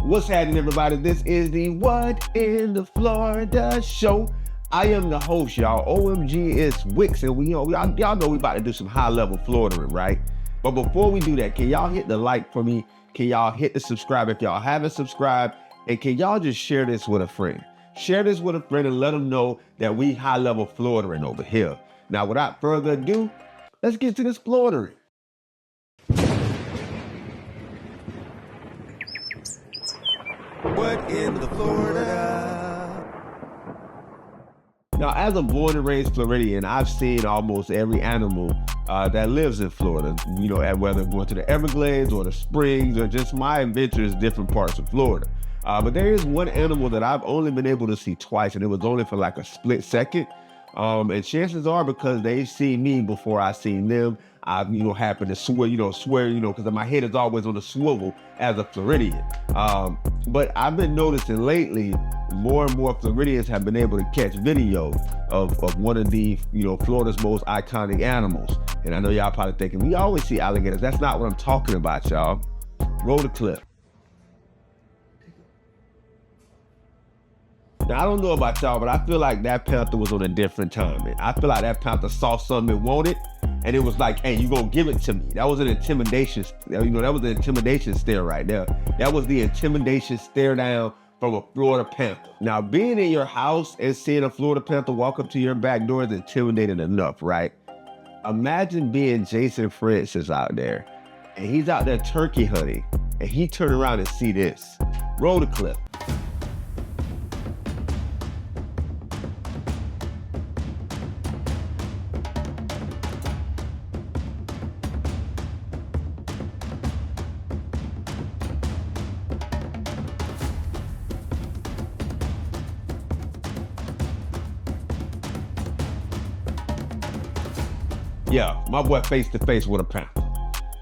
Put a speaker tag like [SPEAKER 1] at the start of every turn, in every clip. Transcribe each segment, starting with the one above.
[SPEAKER 1] What's happening, everybody? This is the What in the Florida show. I am the host, y'all. Omgitswicks, and y'all know we about to do some high-level Floridering, right? But before we do that, can y'all hit the like for me? Can y'all hit the subscribe if y'all haven't subscribed? And can y'all just share this with a friend? Share this with a friend and let them know that we high-level Floridering over here. Now, without further ado, let's get to this Floridering. What in the Florida? Now, as a born and raised Floridian, I've seen almost every animal that lives in Florida, you know, whether going to the Everglades or the Springs or just my adventures in different parts of Florida. But there is one animal that I've only been able to see twice, and it was only for like a split second. And chances are because they've seen me before I seen them, I, happen to swear, because my head is always on the swivel as a Floridian. But I've been noticing lately, more and more Floridians have been able to catch video of one of the, Florida's most iconic animals. And I know y'all probably thinking, we always see alligators. That's not what I'm talking about, y'all. Roll the clip. Now, I don't know about y'all, but I feel like that panther was on a different time. And I feel like that panther saw something it wanted, and it was like, hey, you gonna give it to me. That was an intimidation, that was an intimidation stare right there. That was the intimidation stare down from a Florida panther. Now, being in your house and seeing a Florida panther walk up to your back door is intimidating enough, right? Imagine being Jason Francis out there, and he's out there turkey hunting, and he turned around and see this. Roll the clip. Yeah, my boy face to face with a panther.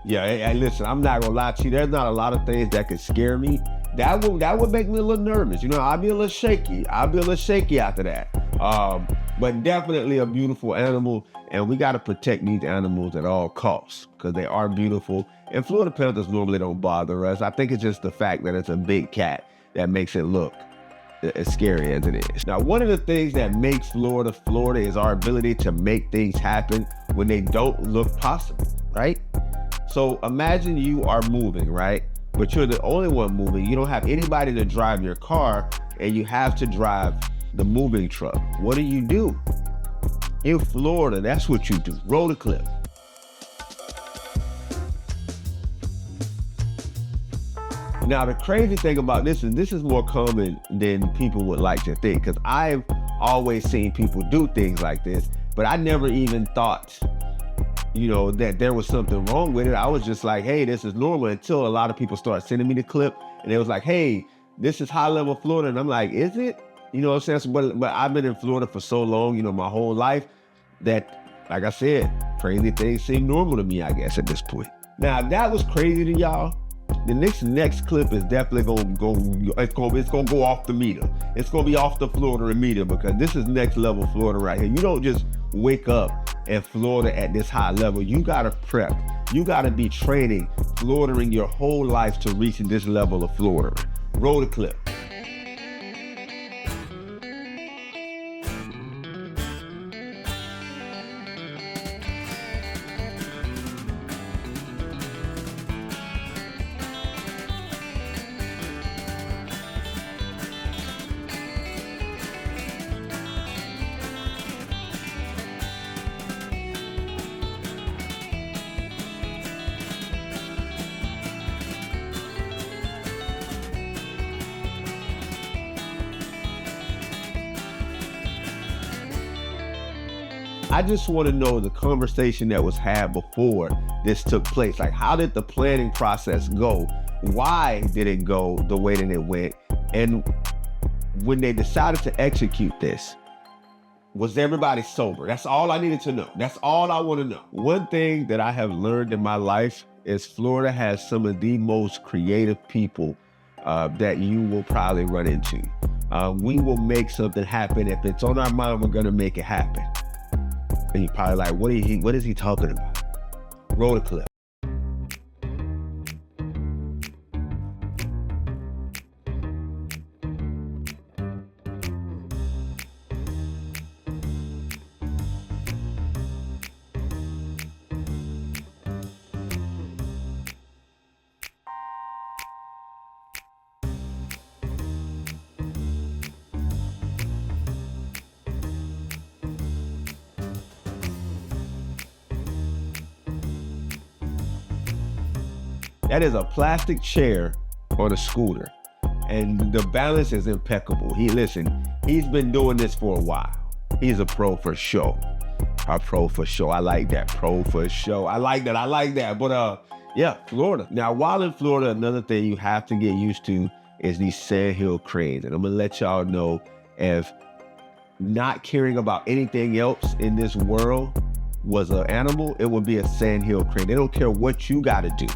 [SPEAKER 1] Yeah, hey, listen, I'm not gonna lie to you. There's not a lot of things that could scare me. That would make me a little nervous. I'd be a little shaky. After that. But definitely a beautiful animal, and we gotta protect these animals at all costs because they are beautiful. And Florida panthers normally don't bother us. I think it's just the fact that it's a big cat that makes it look as scary as it is. Now, one of the things that makes Florida is our ability to make things happen when they don't look possible, right? So imagine you are moving, right? But you're the only one moving. You don't have anybody to drive your car, and you have to drive the moving truck. What do? In Florida, that's what you do. Roll the clip. Now, the crazy thing about this is more common than people would like to think, because I've always seen people do things like this, but I never even thought, that there was something wrong with it. I was just like, hey, this is normal, until a lot of people started sending me the clip, and it was like, hey, this is high-level Florida, and I'm like, is it? You know what I'm saying? But I've been in Florida for so long, my whole life, that, like I said, crazy things seem normal to me, I guess, at this point. Now, if that was crazy to y'all, the next clip is definitely gonna go off the meter. It's gonna be off the Florida meter, because this is next level Florida right here. You don't just wake up in Florida at this high level. You gotta prep. You gotta be training, Floridering your whole life to reach this level of Florida. Roll the clip. I just want to know the conversation that was had before this took place. Like, how did the planning process go? Why did it go the way that it went? And when they decided to execute this, was everybody sober? That's all I needed to know. That's all I want to know. One thing that I have learned in my life is Florida has some of the most creative people that you will probably run into. We will make something happen. If it's on our mind, we're gonna make it happen. And you're probably like, what is he talking about? Roll the clip. That is a plastic chair on a scooter. And the balance is impeccable. He's been doing this for a while. He's a pro for sure. A pro for sure. I like that. Pro for sure. I like that. But yeah, Florida. Now, while in Florida, another thing you have to get used to is these Sandhill cranes. And I'm gonna let y'all know, if not caring about anything else in this world was an animal, it would be a Sandhill crane. They don't care what you gotta do.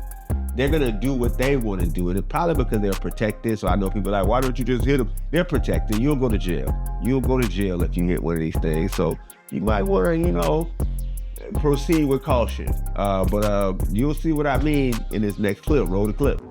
[SPEAKER 1] They're gonna do what they wanna do. And it's probably because they're protected. So I know people are like, why don't you just hit them? They're protected. You'll go to jail. You'll go to jail if you hit one of these things. So you might wanna, proceed with caution. But you'll see what I mean in this next clip. Roll the clip.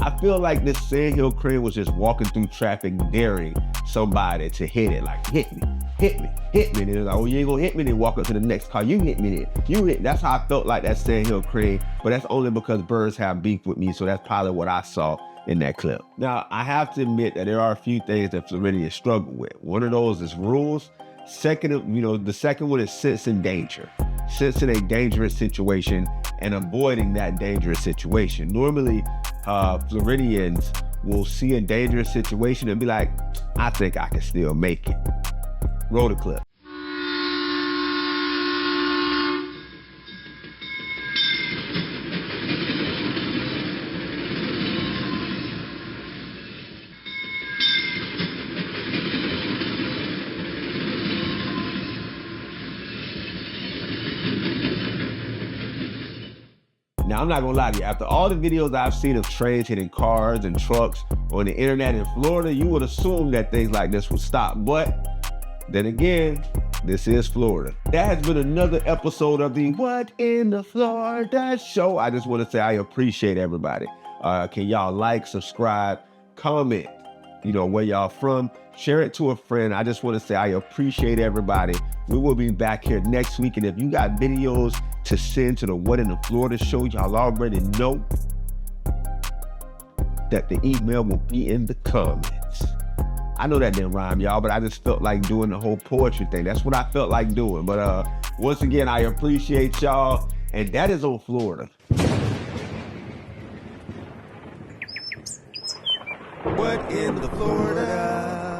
[SPEAKER 1] I feel like this Sandhill crane was just walking through traffic daring somebody to hit it. Like, hit me. And it's like, oh, you ain't gonna hit me, then walk up to the next car. You hit me then. That's how I felt like that Sandhill crane, but that's only because birds have beef with me, so that's probably what I saw in that clip. Now, I have to admit that there are a few things that Floridians struggle with. One of those is rules. The second one is sensing danger. Sensing a dangerous situation and avoiding that dangerous situation. Normally, Floridians will see a dangerous situation and be like, I think I can still make it. Roll the clip. Now, I'm not gonna lie to you, after all the videos I've seen of trains hitting cars and trucks on the internet in Florida, you would assume that things like this would stop. But then again, this is Florida. That has been another episode of the What in the Florida Show. I just want to say I appreciate everybody. Can y'all like, subscribe, comment, where y'all from, share it to a friend. I just want to say I appreciate everybody. We will be back here next week. And if you got videos to send to the What in the Florida Show, y'all already know that the email will be in the comments. I know that didn't rhyme, y'all, but I just felt like doing the whole poetry thing. That's what I felt like doing. But once again, I appreciate y'all. And that is on Florida.
[SPEAKER 2] What in the Florida?